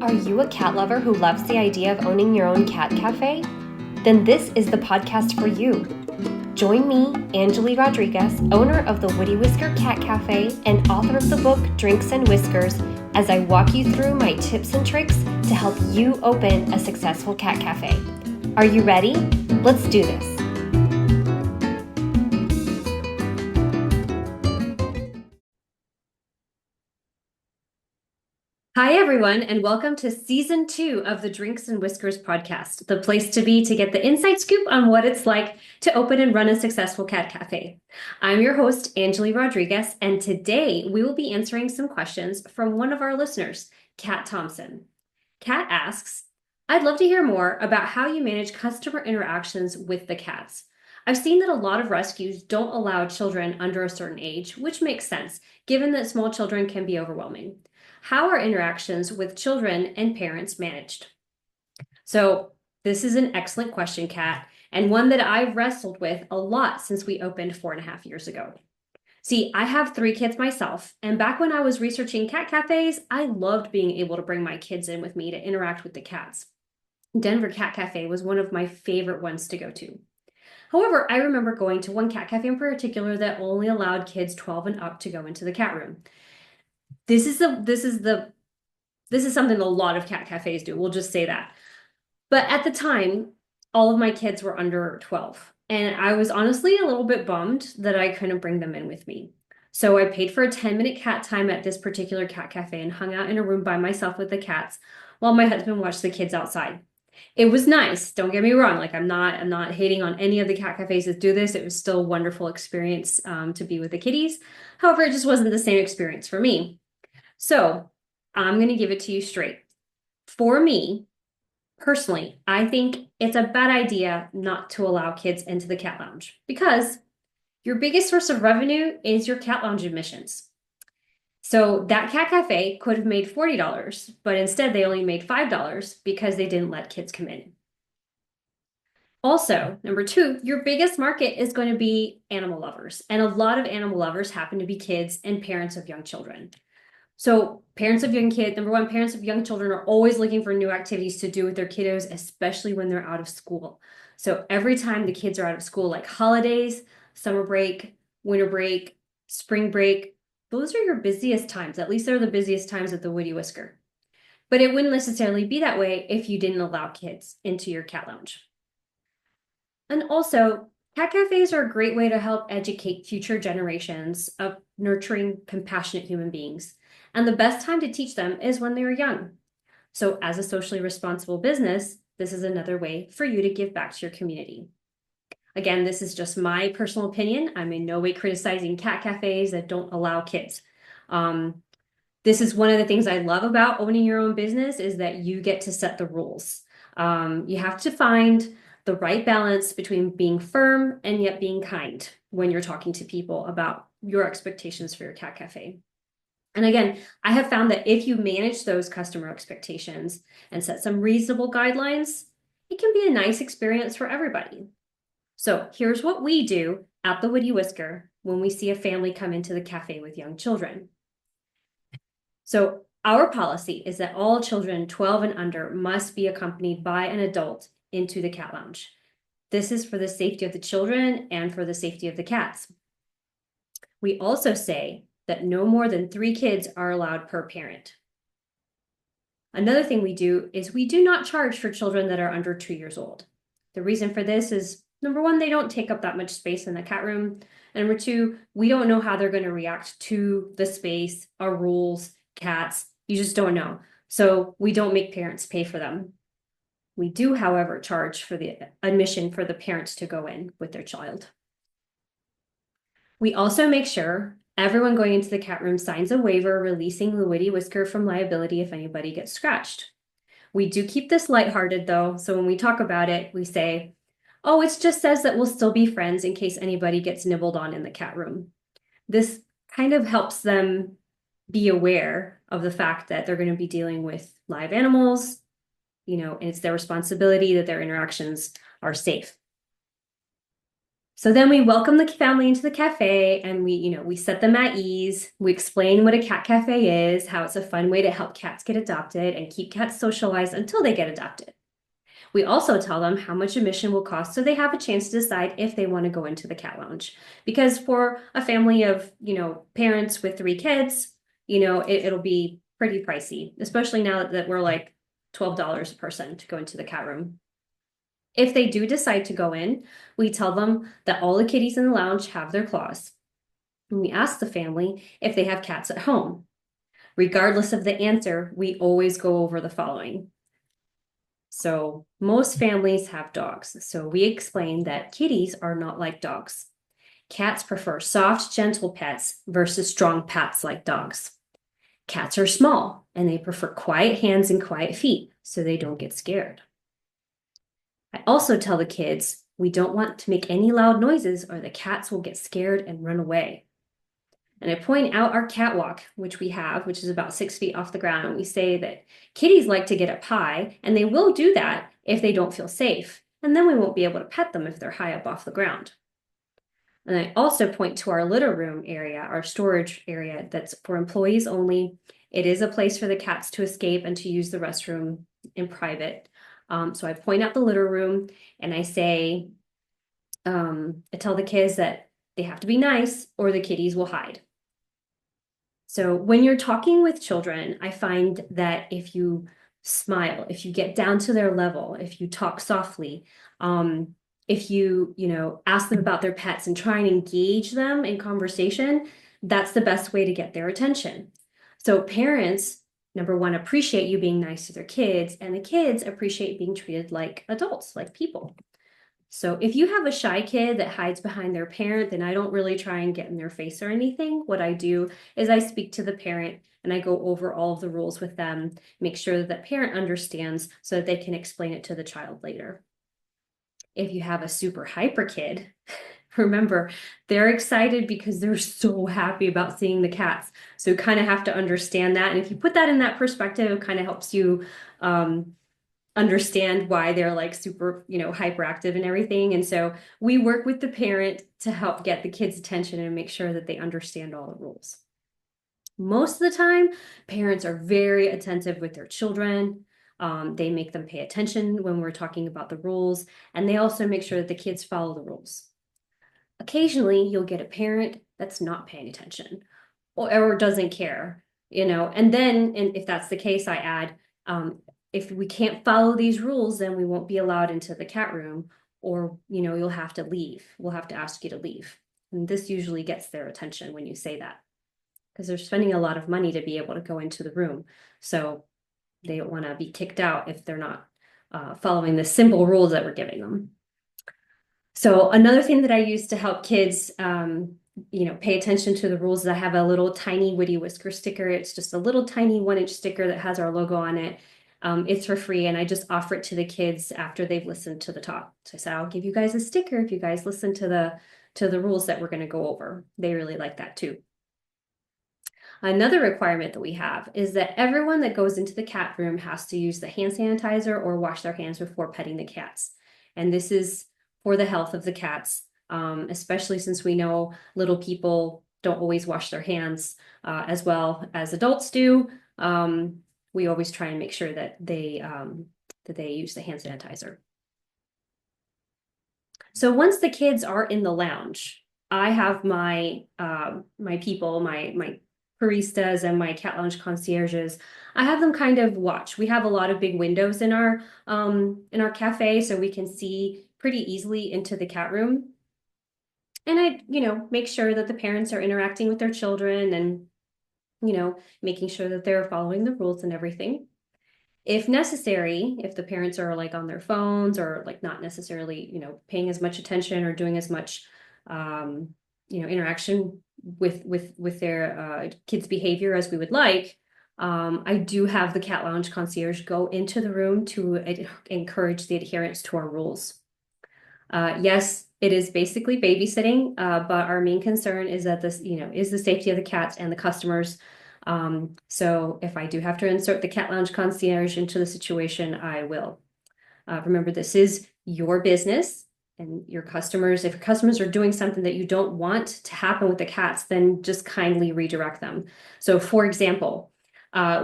Are you a cat lover who loves the idea of owning your own cat cafe? Then this is the podcast for you. Join me, Angeli Rodriguez, owner of the Woody Whisker Cat Cafe and author of the book Drinks and Whiskers, as I walk you through my tips and tricks to help you open a successful cat cafe. Are you ready? Let's do this. Hi, everyone, and welcome to Season 2 of the Drinks and Whiskers podcast, the place to be to get the inside scoop on what it's like to open and run a successful cat cafe. I'm your host, Angeli Rodriguez, and today we will be answering some questions from one of our listeners, Kat Thompson. Kat asks, I'd love to hear more about how you manage customer interactions with the cats. I've seen that a lot of rescues don't allow children under a certain age, which makes sense, given that small children can be overwhelming. How are interactions with children and parents managed? So this is an excellent question, Kat, and one that I've wrestled with a lot since we opened 4.5 years ago. See, I have 3 kids myself, and back when I was researching cat cafes, I loved being able to bring my kids in with me to interact with the cats. Denver Cat Cafe was one of my favorite ones to go to. However, I remember going to one cat cafe in particular that only allowed kids 12 and up to go into the cat room. This is something a lot of cat cafes do. We'll just say that. But at the time, all of my kids were under 12, and I was honestly a little bit bummed that I couldn't bring them in with me. So I paid for a 10-minute cat time at this particular cat cafe and hung out in a room by myself with the cats while my husband watched the kids outside. It was nice, don't get me wrong. Like I'm not hating on any of the cat cafes that do this. It was still a wonderful experience to be with the kitties. However, it just wasn't the same experience for me. So I'm going to give it to you straight. For me, personally, I think it's a bad idea not to allow kids into the cat lounge because your biggest source of revenue is your cat lounge admissions. So that cat cafe could have made $40, but instead they only made $5 because they didn't let kids come in. Also, number 2, your biggest market is going to be animal lovers. And a lot of animal lovers happen to be kids and parents of young children. So parents of young kids, number 1, parents of young children are always looking for new activities to do with their kiddos, especially when they're out of school. So every time the kids are out of school, like holidays, summer break, winter break, spring break, those are your busiest times. At least they're the busiest times at the Woody Whisker. But it wouldn't necessarily be that way if you didn't allow kids into your cat lounge. And also, cat cafes are a great way to help educate future generations of nurturing, compassionate human beings. And the best time to teach them is when they are young. So as a socially responsible business, this is another way for you to give back to your community. Again, this is just my personal opinion. I'm in no way criticizing cat cafes that don't allow kids. This is one of the things I love about owning your own business is that you get to set the rules. You have to find the right balance between being firm and yet being kind when you're talking to people about your expectations for your cat cafe. And again, I have found that if you manage those customer expectations and set some reasonable guidelines, it can be a nice experience for everybody. So here's what we do at the Woody Whisker when we see a family come into the cafe with young children. So our policy is that all children 12 and under must be accompanied by an adult into the cat lounge. This is for the safety of the children and for the safety of the cats. We also say that no more than 3 kids are allowed per parent. Another thing we do is we do not charge for children that are under 2 years old. The reason for this is, number 1, they don't take up that much space in the cat room. And number 2, we don't know how they're going to react to the space, our rules, cats. You just don't know. So we don't make parents pay for them. We do, however, charge for the admission for the parents to go in with their child. We also make sure everyone going into the cat room signs a waiver releasing the Woody Whisker from liability if anybody gets scratched. We do keep this lighthearted though, so when we talk about it, we say, oh, it just says that we'll still be friends in case anybody gets nibbled on in the cat room. This kind of helps them be aware of the fact that they're going to be dealing with live animals, and it's their responsibility that their interactions are safe. So then we welcome the family into the cafe and we set them at ease. We explain what a cat cafe is, how it's a fun way to help cats get adopted and keep cats socialized until they get adopted. We also tell them how much admission will cost so they have a chance to decide if they want to go into the cat lounge. Because for a family of, parents with 3 kids, it'll be pretty pricey, especially now that we're like $12 a person to go into the cat room. If they do decide to go in, we tell them that all the kitties in the lounge have their claws. And we ask the family if they have cats at home. Regardless of the answer, we always go over the following. So most families have dogs. So we explain that kitties are not like dogs. Cats prefer soft, gentle pets versus strong pats like dogs. Cats are small and they prefer quiet hands and quiet feet so they don't get scared. I also tell the kids we don't want to make any loud noises or the cats will get scared and run away. And I point out our catwalk, which we have, which is about 6 feet off the ground. And we say that kitties like to get up high, and they will do that if they don't feel safe. And then we won't be able to pet them if they're high up off the ground. And I also point to our litter room area, our storage area that's for employees only. It is a place for the cats to escape and to use the restroom in private. So I point out the litter room and I say, I tell the kids that they have to be nice or the kitties will hide. So when you're talking with children, I find that if you smile, if you get down to their level, if you talk softly, if you ask them about their pets and try and engage them in conversation, that's the best way to get their attention. So parents, number one, appreciate you being nice to their kids, and the kids appreciate being treated like adults, like people. So if you have a shy kid that hides behind their parent, then I don't really try and get in their face or anything. What I do is I speak to the parent and I go over all of the rules with them, make sure that the parent understands so that they can explain it to the child later. If you have a super hyper kid, remember, they're excited because they're so happy about seeing the cats. So you kind of have to understand that. And if you put that in that perspective, it kind of helps you understand why they're like super, hyperactive and everything. And so we work with the parent to help get the kids' attention and make sure that they understand all the rules. Most of the time, parents are very attentive with their children. They make them pay attention when we're talking about the rules, and they also make sure that the kids follow the rules. Occasionally, you'll get a parent that's not paying attention or doesn't care, and then, and if that's the case, I add, if we can't follow these rules, then we won't be allowed into the cat room, or, you'll have to leave. We'll have to ask you to leave. And this usually gets their attention when you say that, because they're spending a lot of money to be able to go into the room. So they don't want to be kicked out if they're not following the simple rules that we're giving them. So another thing that I use to help kids, pay attention to the rules is I have a little tiny Woody Whisker sticker. It's just a little tiny 1-inch sticker that has our logo on it. It's for free, and I just offer it to the kids after they've listened to the talk. So I said, I'll give you guys a sticker if you guys listen to the rules that we're going to go over. They really like that too. Another requirement that we have is that everyone that goes into the cat room has to use the hand sanitizer or wash their hands before petting the cats. And this is for the health of the cats, especially since we know little people don't always wash their hands as well as adults do. We always try and make sure that they use the hand sanitizer. So once the kids are in the lounge, I have my people, my baristas and my cat lounge concierges. I have them kind of watch. We have a lot of big windows in our cafe, so we can see pretty easily into the cat room. And I, make sure that the parents are interacting with their children and, making sure that they're following the rules and everything. If necessary, if the parents are like on their phones or like not necessarily, paying as much attention or doing as much, interaction with their kids' behavior as we would like, I do have the cat lounge concierge go into the room to encourage the adherence to our rules. Yes, it is basically babysitting, but our main concern is that this, is the safety of the cats and the customers. So if I do have to insert the cat lounge concierge into the situation, I will. Remember, this is your business. And if your customers are doing something that you don't want to happen with the cats, then just kindly redirect them. So for example,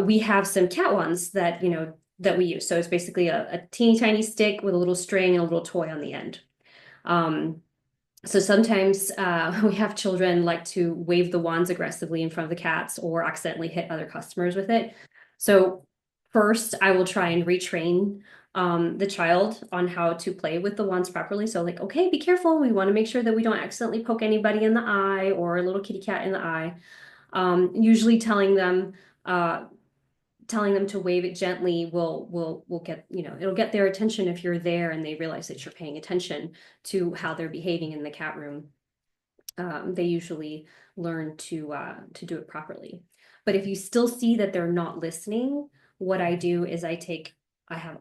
we have some cat wands that, that we use. So it's basically a teeny tiny stick with a little string and a little toy on the end. So sometimes we have children like to wave the wands aggressively in front of the cats or accidentally hit other customers with it. So first, I will try and retrain the child on how to play with the wands properly. So like, okay, be careful. We want to make sure that we don't accidentally poke anybody in the eye or a little kitty cat in the eye. Usually telling them to wave it gently will get, it'll get their attention if you're there and they realize that you're paying attention to how they're behaving in the cat room. They usually learn to do it properly. But if you still see that they're not listening, what I do is I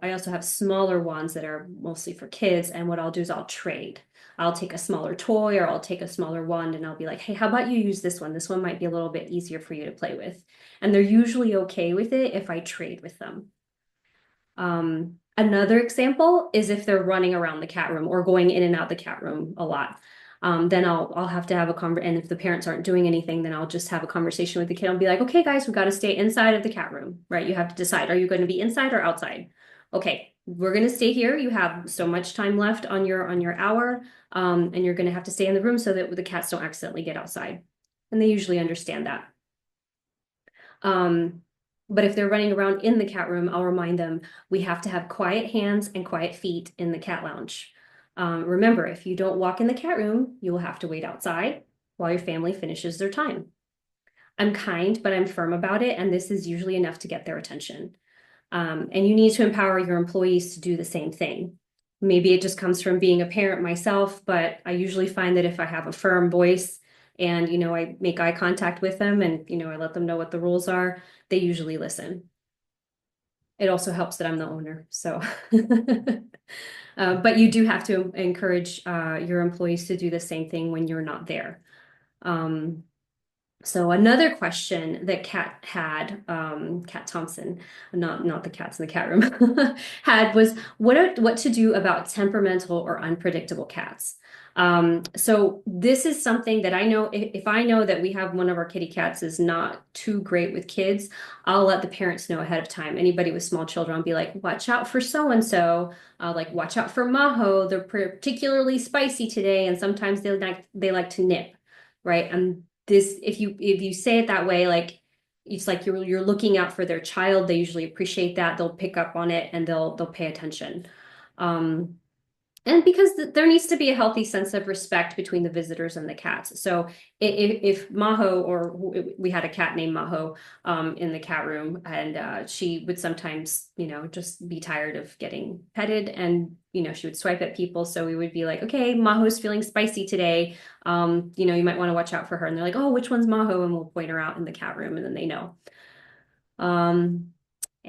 also have smaller wands that are mostly for kids, and what I'll do is I'll trade. I'll take a smaller toy or I'll take a smaller wand and I'll be like, hey, how about you use this one? This one might be a little bit easier for you to play with. And they're usually okay with it if I trade with them. Another example is if they're running around the cat room or going in and out the cat room a lot. Then I'll have to have a conversation, and if the parents aren't doing anything, then I'll just have a conversation with the kid. I'll be like, okay, guys, we got to stay inside of the cat room, right? You have to decide, are you going to be inside or outside? Okay, we're going to stay here. You have so much time left on your hour, and you're going to have to stay in the room so that the cats don't accidentally get outside. And they usually understand that. But if they're running around in the cat room, I'll remind them we have to have quiet hands and quiet feet in the cat lounge. Remember, if you don't walk in the cat room, you will have to wait outside while your family finishes their time. I'm kind, but I'm firm about it, and this is usually enough to get their attention. And you need to empower your employees to do the same thing. Maybe it just comes from being a parent myself, but I usually find that if I have a firm voice and, I make eye contact with them and, I let them know what the rules are, they usually listen. It also helps that I'm the owner, so. But you do have to encourage your employees to do the same thing when you're not there. So another question that Kat had, Kat Thompson, not the cats in the cat room, had was what to do about temperamental or unpredictable cats. So this is something that I know, if I know that we have one of our kitty cats is not too great with kids, I'll let the parents know ahead of time. Anybody with small children, I'll be like, watch out for so-and-so, like watch out for Maho. They're particularly spicy today. And sometimes they like to nip, right? If you say it that way, like it's like you're looking out for their child. They usually appreciate that. They'll pick up on it and they'll pay attention. And because there needs to be a healthy sense of respect between the visitors and the cats. So if Maho, or we had a cat named Maho in the cat room, and she would sometimes, just be tired of getting petted, and, she would swipe at people. So we would be like, okay, Maho's feeling spicy today. You might want to watch out for her. And they're like, oh, which one's Maho? And we'll point her out in the cat room, and then they know.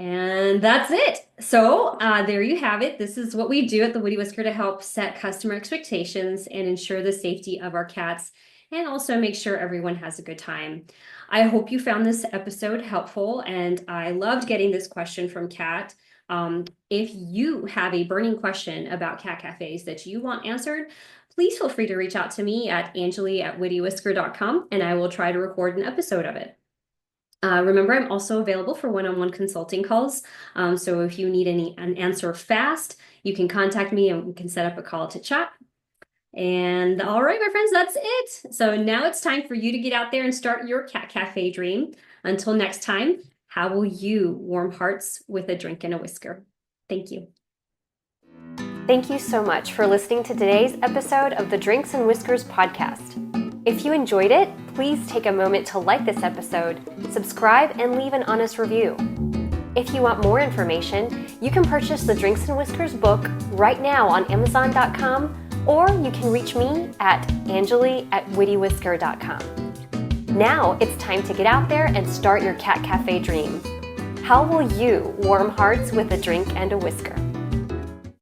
And that's it. So there you have it. This is what we do at the Woody Whisker to help set customer expectations and ensure the safety of our cats, and also make sure everyone has a good time. I hope you found this episode helpful, and I loved getting this question from Kat. If you have a burning question about cat cafes that you want answered, please feel free to reach out to me at Angeli@woodywhisker.com, and I will try to record an episode of it. Remember, I'm also available for one-on-one consulting calls. So if you need an answer fast, you can contact me and we can set up a call to chat. And all right, my friends, that's it. So now it's time for you to get out there and start your cat cafe dream. Until next time, how will you warm hearts with a drink and a whisker? Thank you. Thank you so much for listening to today's episode of the Drinks and Whiskers podcast. If you enjoyed it, please take a moment to like this episode, subscribe, and leave an honest review. If you want more information, you can purchase the Drinks and Whiskers book right now on Amazon.com, or you can reach me at Angeli@woodywhisker.com. Now it's time to get out there and start your cat cafe dream. How will you warm hearts with a drink and a whisker?